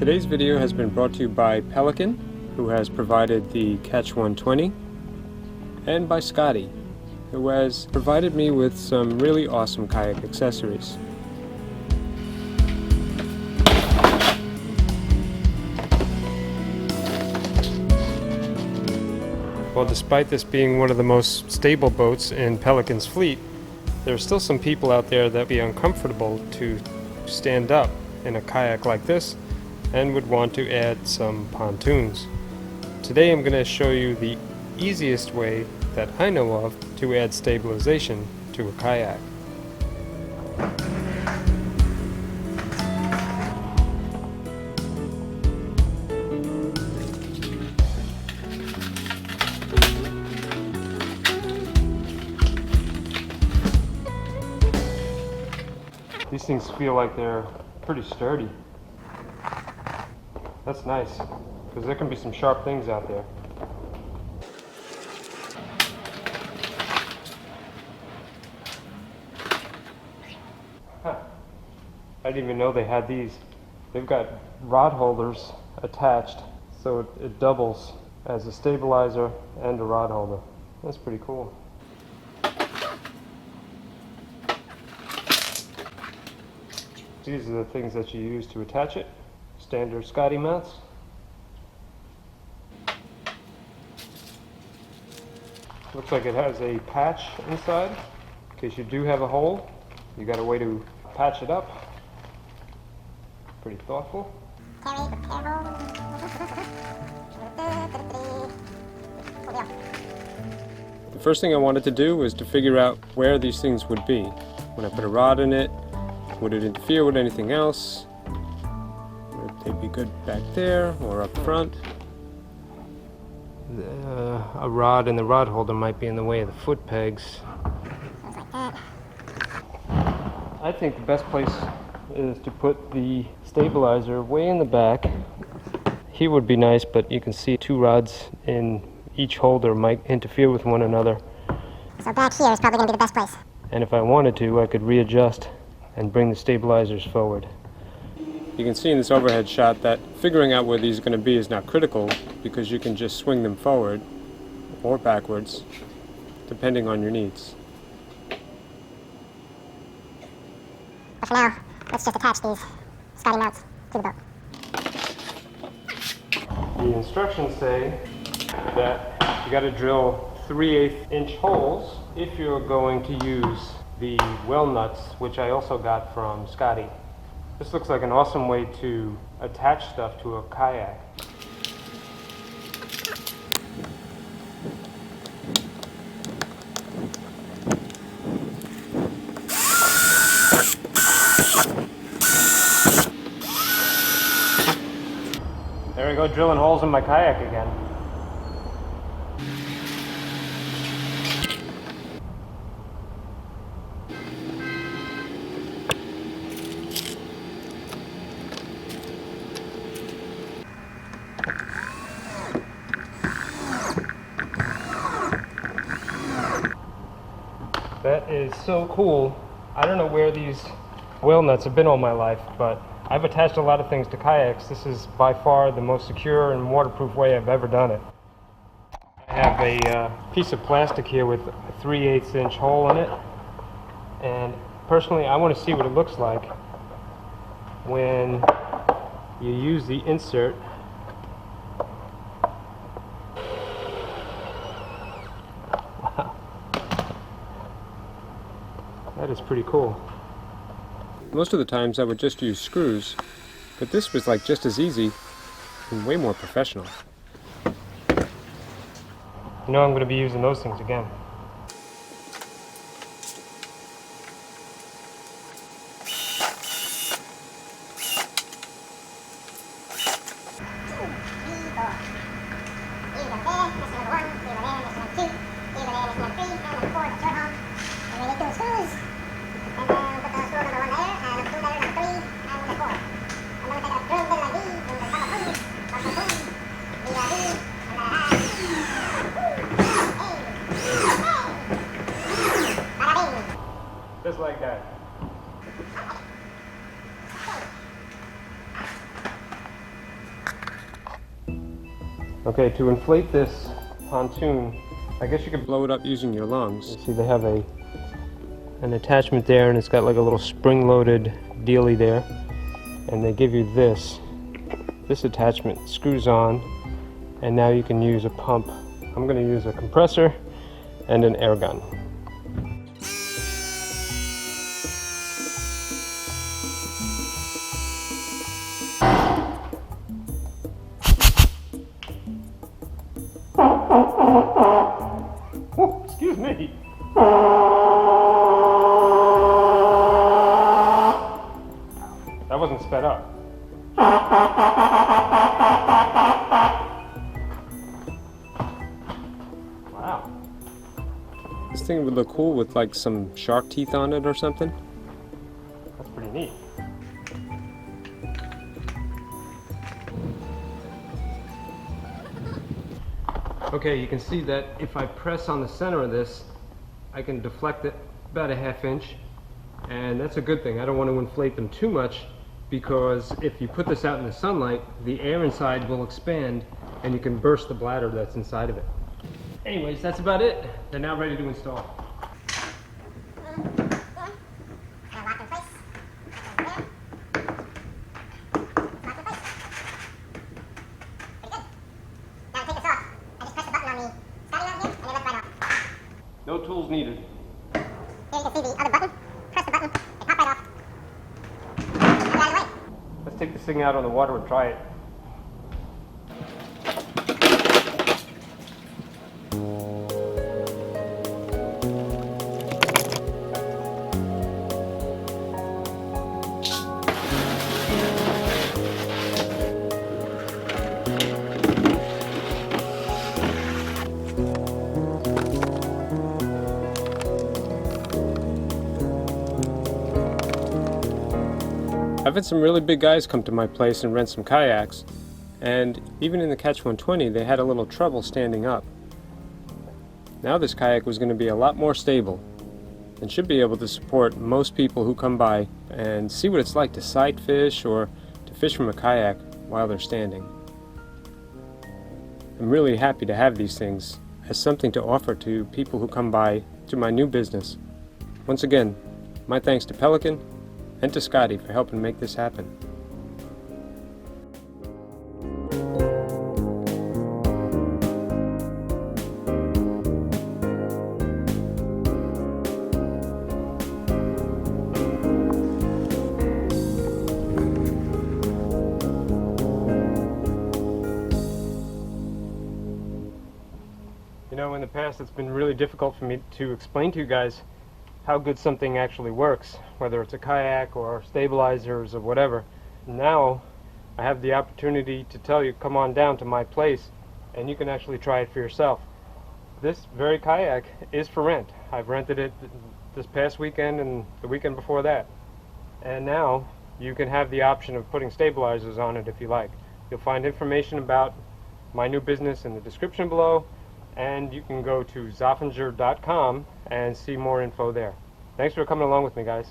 Today's video has been brought to you by Pelican, who has provided the Catch 120, and by Scotty, who has provided me with some really awesome kayak accessories. Well, despite this being one of the most stable boats in Pelican's fleet, there are still some people out there that would be uncomfortable to stand up in a kayak like this and would want to add some pontoons. Today I'm going to show you the easiest way that I know of to add stabilization to a kayak. These things feel like they're pretty sturdy. That's nice, because there can be some sharp things out there. Huh. I didn't even know they had these. They've got rod holders attached, so it doubles as a stabilizer and a rod holder. That's pretty cool. These are the things that you use to attach it. Standard Scotty mounts. Looks like it has a patch inside in case you do have a hole. You got a way to patch it up. Pretty thoughtful. The first thing I wanted to do was to figure out where these things would be. When I put a rod in it, would it interfere with anything else? Would they be good back there or up front? A rod and the rod holder might be in the way of the foot pegs. I think the best place is to put the stabilizer way in the back. Here would be nice, but you can see two rods in each holder might interfere with one another. So back here is probably going to be the best place. And if I wanted to, I could readjust and bring the stabilizers forward. You can see in this overhead shot that figuring out where these are going to be is not critical, because you can just swing them forward or backwards depending on your needs. But for now, let's just attach these Scotty mounts to the boat. The instructions say that you got to drill 3/8 inch holes if you're going to use the well nuts, which I also got from Scotty. This looks like an awesome way to attach stuff to a kayak. There we go, drilling holes in my kayak again. That is so cool. I don't know where these whale nuts have been all my life, but I've attached a lot of things to kayaks. This is by far the most secure and waterproof way I've ever done it. I have a piece of plastic here with a 3/8 inch hole in it, and personally I want to see what it looks like when you use the insert. That is pretty cool. Most of the times I would just use screws, but this was like just as easy and way more professional. You know I'm going to be using those things again. Okay, to inflate this pontoon, I guess you could blow it up using your lungs. You see they have an attachment there, and it's got like a little spring-loaded dealie there. And they give you this. This attachment screws on, and now you can use a pump. I'm going to use a compressor and an air gun. Oh, excuse me. That wasn't sped up. Wow. This thing would look cool with like some shark teeth on it or something. That's pretty neat. Okay, you can see that if I press on the center of this, I can deflect it about a ½ inch, and that's a good thing. I don't want to inflate them too much, because if you put this out in the sunlight, the air inside will expand and you can burst the bladder that's inside of it. Anyways, that's about it. They're now ready to install. No tools needed. Here you can see the other button. Press the button, it pops right off. And get out of the way. Let's take this thing out on the water and try it. I've had some really big guys come to my place and rent some kayaks, and even in the Catch 120 they had a little trouble standing up. Now this kayak was going to be a lot more stable and should be able to support most people who come by and see what it's like to sight fish or to fish from a kayak while they're standing. I'm really happy to have these things as something to offer to people who come by to my new business. Once again, my thanks to Pelican and to Scotty for helping make this happen. You know, in the past it's been really difficult for me to explain to you guys how good something actually works, whether it's a kayak or stabilizers or whatever. Now I have the opportunity to tell you, come on down to my place and you can actually try it for yourself. This very kayak is for rent. I've rented it this past weekend and the weekend before that. And now you can have the option of putting stabilizers on it if you like. You'll find information about my new business in the description below, and you can go to zoffinger.com and see more info there. Thanks for coming along with me, guys.